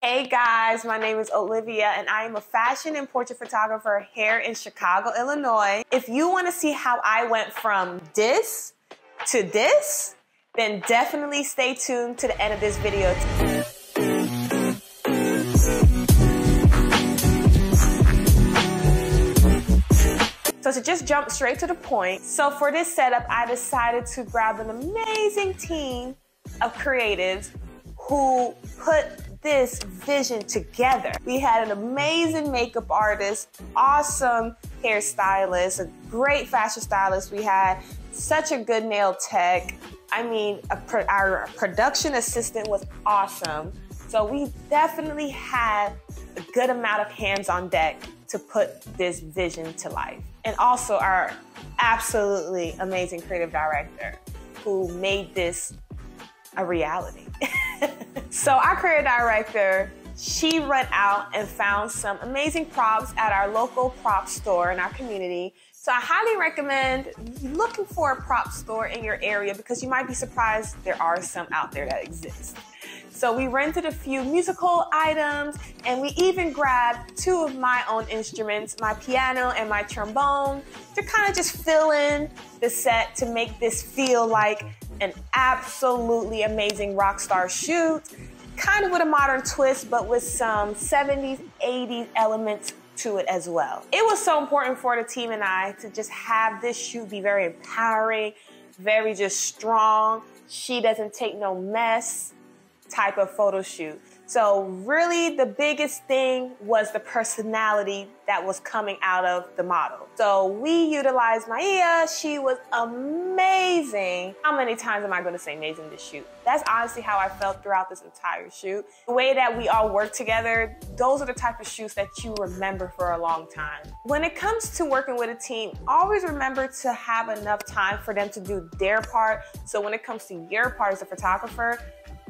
Hey guys, my name is Olivia and I am a fashion and portrait photographer here in Chicago, Illinois. If you want to see how I went from this to this, then definitely stay tuned to the end of this video. So to just jump straight to the point, so for this setup, I decided to grab an amazing team of creatives who put this vision together. We had an amazing makeup artist, awesome hairstylist, a great fashion stylist. We had such a good nail tech. I mean, our production assistant was awesome. So we definitely had a good amount of hands on deck to put this vision to life. And also our absolutely amazing creative director who made this a reality. So our creative director, she went out and found some amazing props at our local prop store in our community. So I highly recommend looking for a prop store in your area because you might be surprised there are some out there that exist. So we rented a few musical items and we even grabbed two of my own instruments, my piano and my trombone, to kind of just fill in the set to make this feel like an absolutely amazing rock star shoot, kind of with a modern twist, but with some 70s, 80s elements to it as well. It was so important for the team and I to just have this shoot be very empowering, very just strong. She doesn't take no mess type of photo shoot. So really the biggest thing was the personality that was coming out of the model. So we utilized Maya. She was amazing. How many times am I going to say amazing this shoot? That's honestly how I felt throughout this entire shoot. The way that we all work together, those are the type of shoots that you remember for a long time. When it comes to working with a team, always remember to have enough time for them to do their part. So when it comes to your part as a photographer,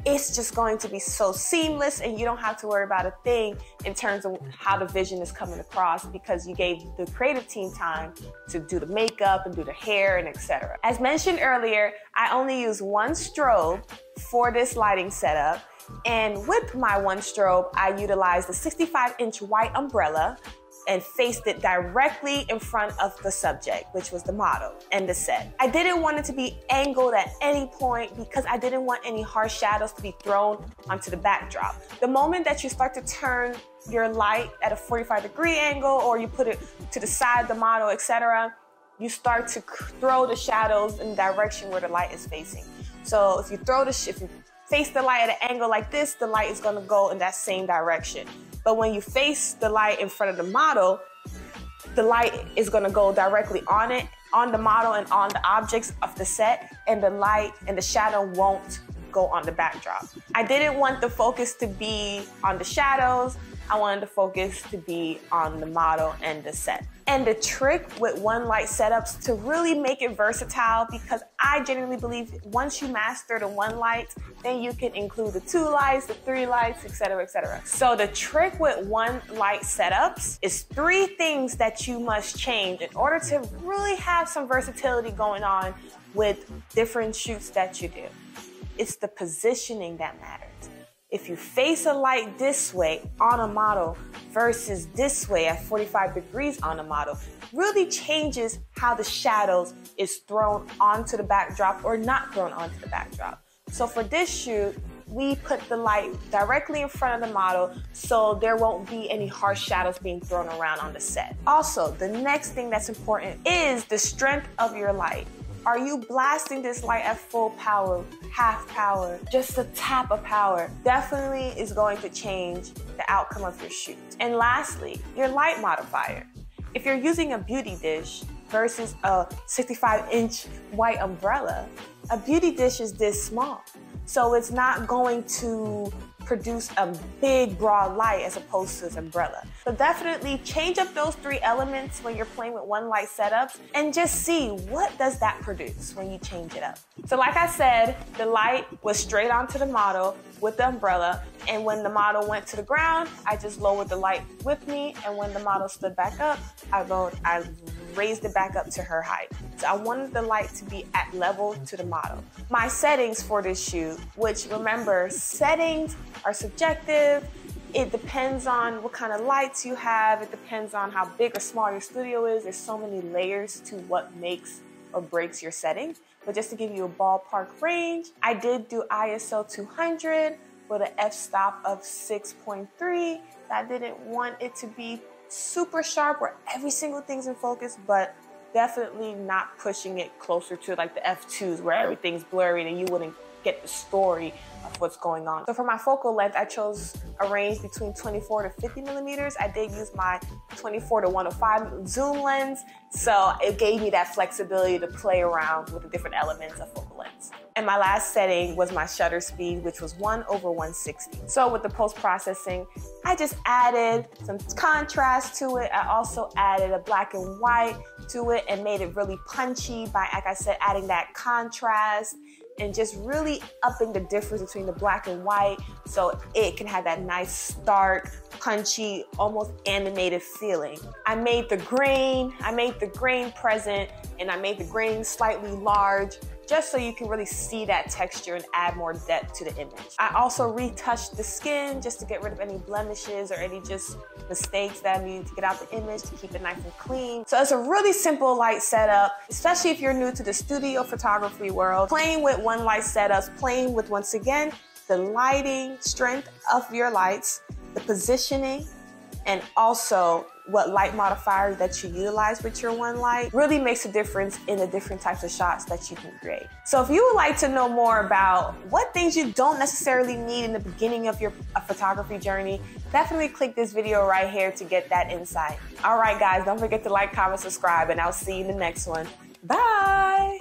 it's just going to be so seamless and you don't have to worry about a thing in terms of how the vision is coming across because you gave the creative team time to do the makeup and do the hair and etc. As mentioned earlier, I only use one strobe for this lighting setup, and with my one strobe, I utilized a 65-inch white umbrella and faced it directly in front of the subject, which was the model and the set. I didn't want it to be angled at any point because I didn't want any harsh shadows to be thrown onto the backdrop. The moment that you start to turn your light at a 45-degree angle or you put it to the side of the model, etc., you start to throw the shadows in the direction where the light is facing. So if you face the light at an angle like this, the light is gonna go in that same direction. But when you face the light in front of the model, the light is gonna go directly on it, on the model and on the objects of the set, and the light and the shadow won't go on the backdrop. I didn't want the focus to be on the shadows. I wanted the focus to be on the model and the set. And the trick with one light setups to really make it versatile, because I genuinely believe once you master the one light, then you can include the two lights, the three lights, etc., etc. So the trick with one light setups is 3 things that you must change in order to really have some versatility going on with different shoots that you do. It's the positioning that matters. If you face a light this way on a model versus this way at 45 degrees on a model, really changes how the shadows is thrown onto the backdrop or not thrown onto the backdrop. So for this shoot, we put the light directly in front of the model so there won't be any harsh shadows being thrown around on the set. Also, the next thing that's important is the strength of your light. Are you blasting this light at full power, half power, just a tap of power? Definitely is going to change the outcome of your shoot. And lastly, your light modifier. If you're using a beauty dish versus a 65-inch white umbrella, a beauty dish is this small. So it's not going to produce a big broad light as opposed to this umbrella. So definitely change up those 3 elements when you're playing with one light setups and just see what does that produce when you change it up. So like I said, the light was straight onto the model with the umbrella, and when the model went to the ground, I just lowered the light with me, and when the model stood back up, I raised it back up to her height. So I wanted the light to be at level to the model. My settings for this shoot, which remember, settings are subjective, It depends on what kind of lights you have. It depends on how big or small your studio is. There's so many layers to what makes or breaks your setting. But just to give you a ballpark range, I did do ISO 200 with an f-stop of 6.3. I didn't want it to be super sharp where every single thing's in focus, but definitely not pushing it closer to like the f2s where everything's blurry and you wouldn't get the story of what's going on. So for my focal length, I chose a range between 24 to 50 millimeters. I did use my 24 to 105 zoom lens, so it gave me that flexibility to play around with the different elements of focal lengths. And my last setting was my shutter speed, which was 1/160. So with the post-processing, I just added some contrast to it. I also added a black and white to it and made it really punchy by, like I said, adding that contrast and just really upping the difference between the black and white so it can have that nice, stark, punchy, almost animated feeling. I made the grain present, and I made the grain slightly large just so you can really see that texture and add more depth to the image. I also retouched the skin just to get rid of any blemishes or any just mistakes that I needed to get out the image to keep it nice and clean. So it's a really simple light setup, especially if you're new to the studio photography world. Playing with one light setups, playing with, once again, the lighting strength of your lights, the positioning, and also what light modifiers that you utilize with your one light really makes a difference in the different types of shots that you can create. So if you would like to know more about what things you don't necessarily need in the beginning of your photography journey, definitely click this video right here to get that insight. All right, guys, don't forget to like, comment, subscribe, and I'll see you in the next one. Bye.